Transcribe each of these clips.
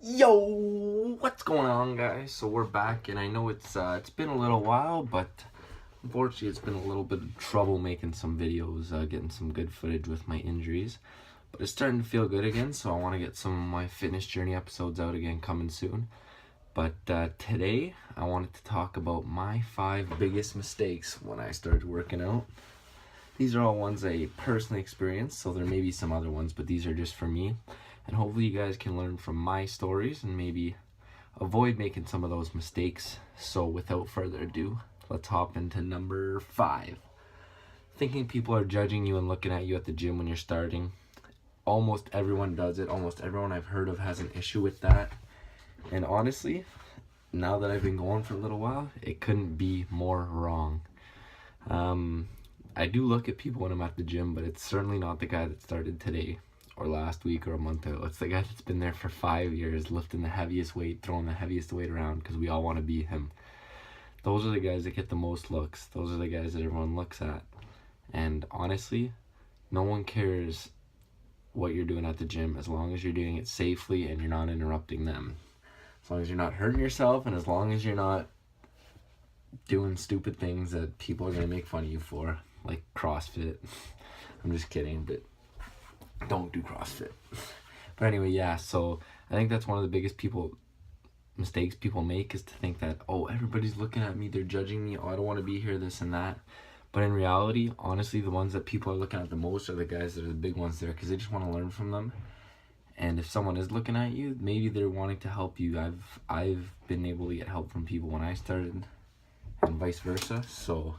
Yo, what's going on, guys? So we're back, and I know it's been a little while, but unfortunately, it's been a little bit of trouble making some videos, getting some good footage with my injuries. But it's starting to feel good again, so I want to get some of my fitness journey episodes out again, coming soon. But today, I wanted to talk about my 5 biggest mistakes when I started working out. These are all ones I personally experienced, so there may be some other ones, but these are just for me. And hopefully you guys can learn from my stories and maybe avoid making some of those mistakes. So without further ado, let's hop into number 5. Thinking people are judging you and looking at you at the gym when you're starting. Almost everyone does it. Almost everyone I've heard of has an issue with that. And honestly, now that I've been going for a little while, it couldn't be more wrong. I do look at people when I'm at the gym, but it's certainly not the guy that started today or last week or a month ago. It's the guy that's been there for 5 years, lifting the heaviest weight, throwing the heaviest weight around, because we all want to be him. Those are the guys that get the most looks. Those are the guys that everyone looks at. And honestly, no one cares what you're doing at the gym as long as you're doing it safely and you're not interrupting them. As long as you're not hurting yourself, and as long as you're not doing stupid things that people are going to make fun of you for, like CrossFit. I'm just kidding, but don't do CrossFit. But anyway, yeah, so I think that's one of the biggest mistakes people make, is to think that, oh, everybody's looking at me, they're judging me, oh, I don't want to be here, this and that. But in reality, honestly, the ones that people are looking at the most are the guys that are the big ones there, because they just want to learn from them. And if someone is looking at you, maybe they're wanting to help you. I've been able to get help from people when I started, and vice versa. So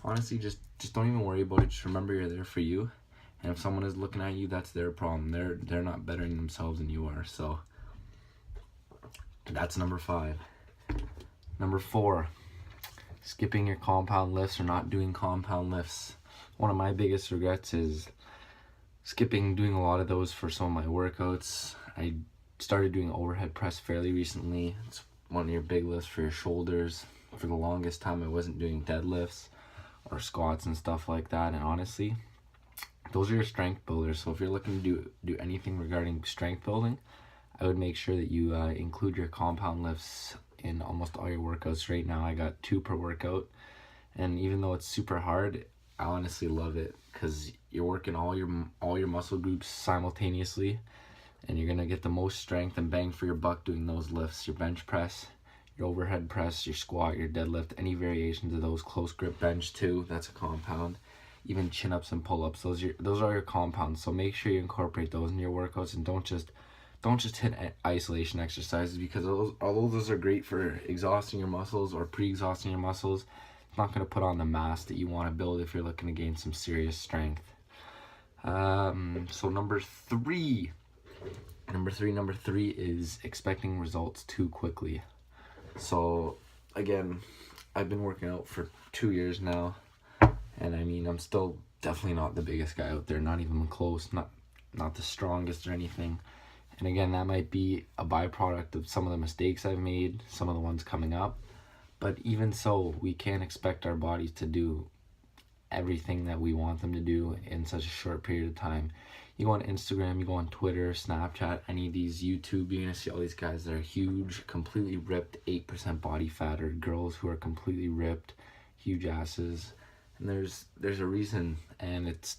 honestly, just don't even worry about it. Just remember you're there for you. And if someone is looking at you, that's their problem. They're not bettering themselves than you are. So that's number 5. Number 4, skipping your compound lifts or not doing compound lifts. One of my biggest regrets is doing a lot of those for some of my workouts. I started doing overhead press fairly recently. It's one of your big lifts for your shoulders. For the longest time, I wasn't doing deadlifts or squats and stuff like that. And honestly, those are your strength builders. So if you're looking to do anything regarding strength building, I would make sure that you include your compound lifts in almost all your workouts. Right now, I got 2 per workout. And even though it's super hard, I honestly love it, because you're working all your muscle groups simultaneously, and you're gonna get the most strength and bang for your buck doing those lifts. Your bench press, your overhead press, your squat, your deadlift, any variations of those, close grip bench too, that's a compound. Even chin-ups and pull-ups, those are your compounds. So make sure you incorporate those in your workouts, and don't just hit isolation exercises, because although those are great for exhausting your muscles or pre-exhausting your muscles, it's not going to put on the mass that you want to build if you're looking to gain some serious strength. So number three is expecting results too quickly. So again, I've been working out for 2 years now, and I mean, I'm still definitely not the biggest guy out there, not even close, not the strongest or anything. And again, that might be a byproduct of some of the mistakes I've made, some of the ones coming up. But even so, we can't expect our bodies to do everything that we want them to do in such a short period of time. You go on Instagram, you go on Twitter, Snapchat, any of these YouTube, you're going to see all these guys that are huge, completely ripped, 8% body fat, or girls who are completely ripped, huge asses. And there's a reason, and it's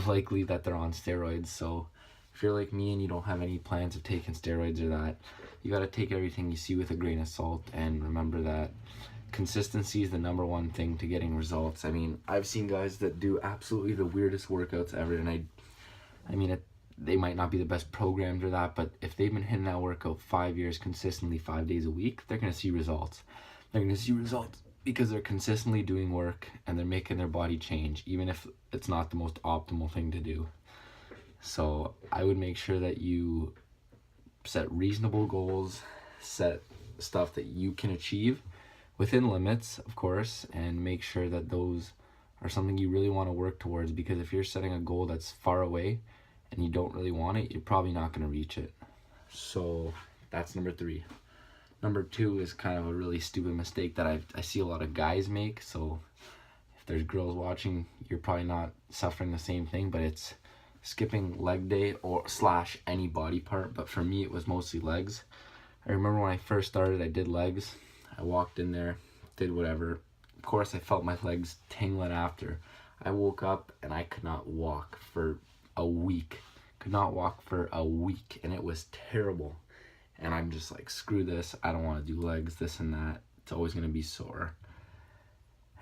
likely that they're on steroids. So if you're like me and you don't have any plans of taking steroids or that, you got to take everything you see with a grain of salt, and remember that consistency is the number one thing to getting results. I mean, I've seen guys that do absolutely the weirdest workouts ever, and I mean, they might not be the best programmed or that, but if they've been hitting that workout 5 years consistently, 5 days a week, they're going to see results. They're going to see results because they're consistently doing work, and they're making their body change, even if it's not the most optimal thing to do. So I would make sure that you set reasonable goals, set stuff that you can achieve within limits, of course, and make sure that those are something you really want to work towards, because if you're setting a goal that's far away and you don't really want it, you're probably not going to reach it. So that's number 3. Number 2 is kind of a really stupid mistake that I see a lot of guys make. So if there's girls watching, you're probably not suffering the same thing, but it's skipping leg day or slash any body part, but for me it was mostly legs. I remember when I first started, I did legs. I walked in there, did whatever. Of course, I felt my legs tingling after. I woke up and I could not walk for a week. Could not walk for a week, and it was terrible. And I'm just like, screw this. I don't want to do legs, this and that. It's always going to be sore.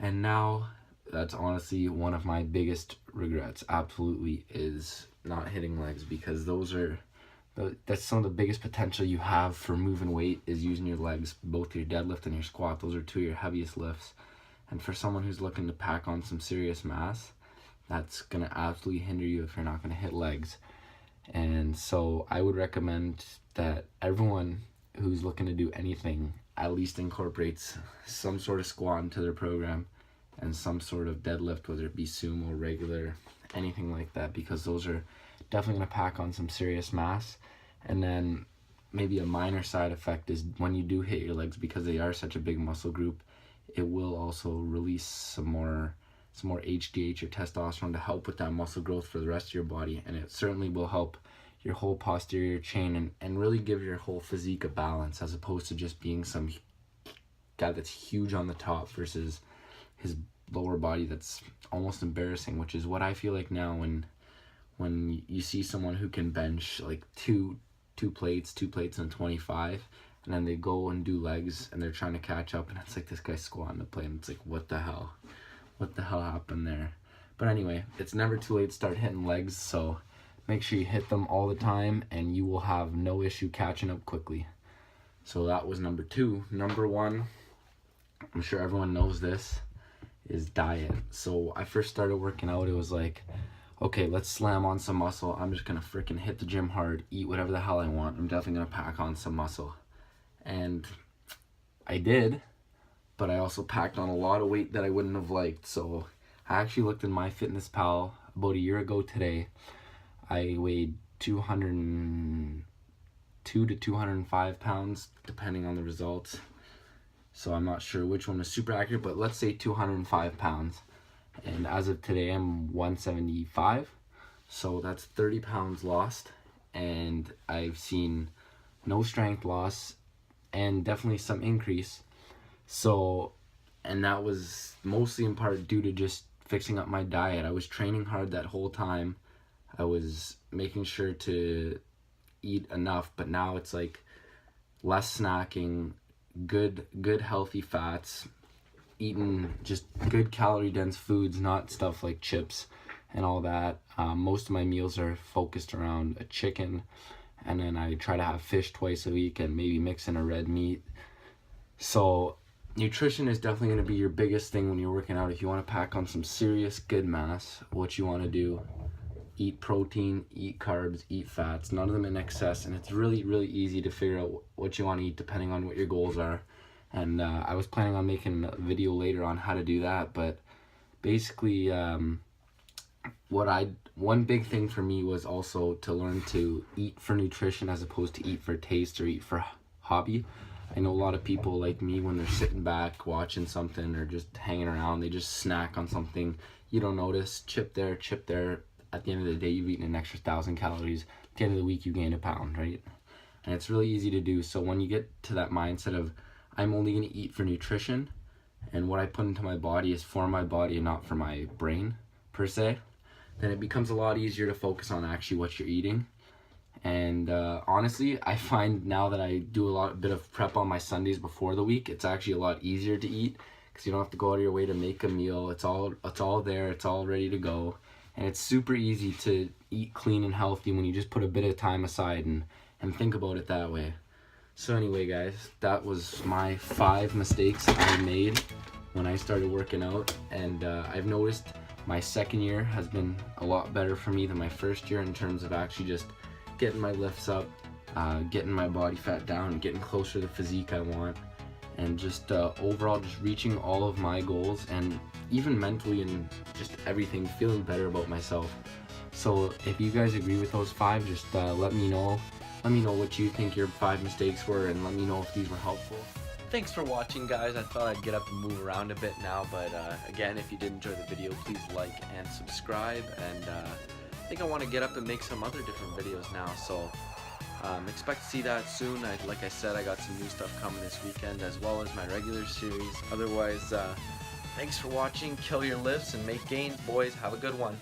And now, that's honestly one of my biggest regrets, absolutely, is not hitting legs, because that's some of the biggest potential you have for moving weight is using your legs, both your deadlift and your squat. Those are two of your heaviest lifts. And for someone who's looking to pack on some serious mass, that's going to absolutely hinder you if you're not going to hit legs. And so I would recommend that everyone who's looking to do anything at least incorporates some sort of squat into their program and some sort of deadlift, whether it be sumo, regular, anything like that, because those are definitely going to pack on some serious mass. And then maybe a minor side effect is when you do hit your legs, because they are such a big muscle group, it will also release some more HGH or testosterone to help with that muscle growth for the rest of your body, and it certainly will help your whole posterior chain and really give your whole physique a balance, as opposed to just being some guy that's huge on the top versus his lower body that's almost embarrassing, which is what I feel like now when you see someone who can bench like two plates and 25, and then they go and do legs and they're trying to catch up, and it's like this guy's squatting the plate, and it's like, what the hell happened there? But anyway, it's never too late to start hitting legs, so make sure you hit them all the time and you will have no issue catching up quickly. So that was number 2. Number 1, I'm sure everyone knows this, is diet. So I first started working out, it was like, okay, let's slam on some muscle. I'm just gonna freaking hit the gym hard, eat whatever the hell I want. I'm definitely gonna pack on some muscle. And I did, but I also packed on a lot of weight that I wouldn't have liked. So I actually looked in MyFitnessPal about a year ago today. I weighed 202 to 205 pounds, depending on the results. So I'm not sure which one was super accurate, but let's say 205 pounds. And as of today, I'm 175. So that's 30 pounds lost. And I've seen no strength loss and definitely some increase. So, and that was mostly in part due to just fixing up my diet. I was training hard that whole time. I was making sure to eat enough, but now it's like less snacking, good healthy fats, eating just good calorie dense foods, not stuff like chips and all that. Most of my meals are focused around a chicken, and then I try to have fish twice a week and maybe mix in a red meat. So nutrition is definitely going to be your biggest thing when you're working out. If you want to pack on some serious good mass, what you want to do, eat protein, eat carbs, eat fats, none of them in excess, and it's really easy to figure out what you want to eat depending on what your goals are. And I was planning on making a video later on how to do that, but basically one big thing for me was also to learn to eat for nutrition as opposed to eat for taste or eat for hobby. I know a lot of people like me, when they're sitting back watching something or just hanging around, they just snack on something you don't notice, chip there. At the end of the day, you've eaten an extra 1,000 calories. At the end of the week, you gained a pound, right? And it's really easy to do. So when you get to that mindset of, I'm only going to eat for nutrition, and what I put into my body is for my body and not for my brain, per se, then it becomes a lot easier to focus on actually what you're eating. And honestly, I find now that I do a bit of prep on my Sundays before the week, it's actually a lot easier to eat, because you don't have to go out of your way to make a meal. It's all there. It's all ready to go. And it's super easy to eat clean and healthy when you just put a bit of time aside and think about it that way. So anyway, guys, that was my 5 mistakes I made when I started working out. And I've noticed my second year has been a lot better for me than my first year in terms of actually just getting my lifts up, getting my body fat down, getting closer to the physique I want, and just overall just reaching all of my goals, and even mentally and just everything, feeling better about myself. So if you guys agree with those 5, just let me know. Let me know what you think your 5 mistakes were, and let me know if these were helpful. Thanks for watching, guys. I thought I'd get up and move around a bit now, but again, if you did enjoy the video, please like and subscribe, and think I want to get up and make some other different videos now, so expect to see that soon. Like I said, I got some new stuff coming this weekend, as well as my regular series. Otherwise, thanks for watching. Kill your lifts and make gains, boys. Have a good one.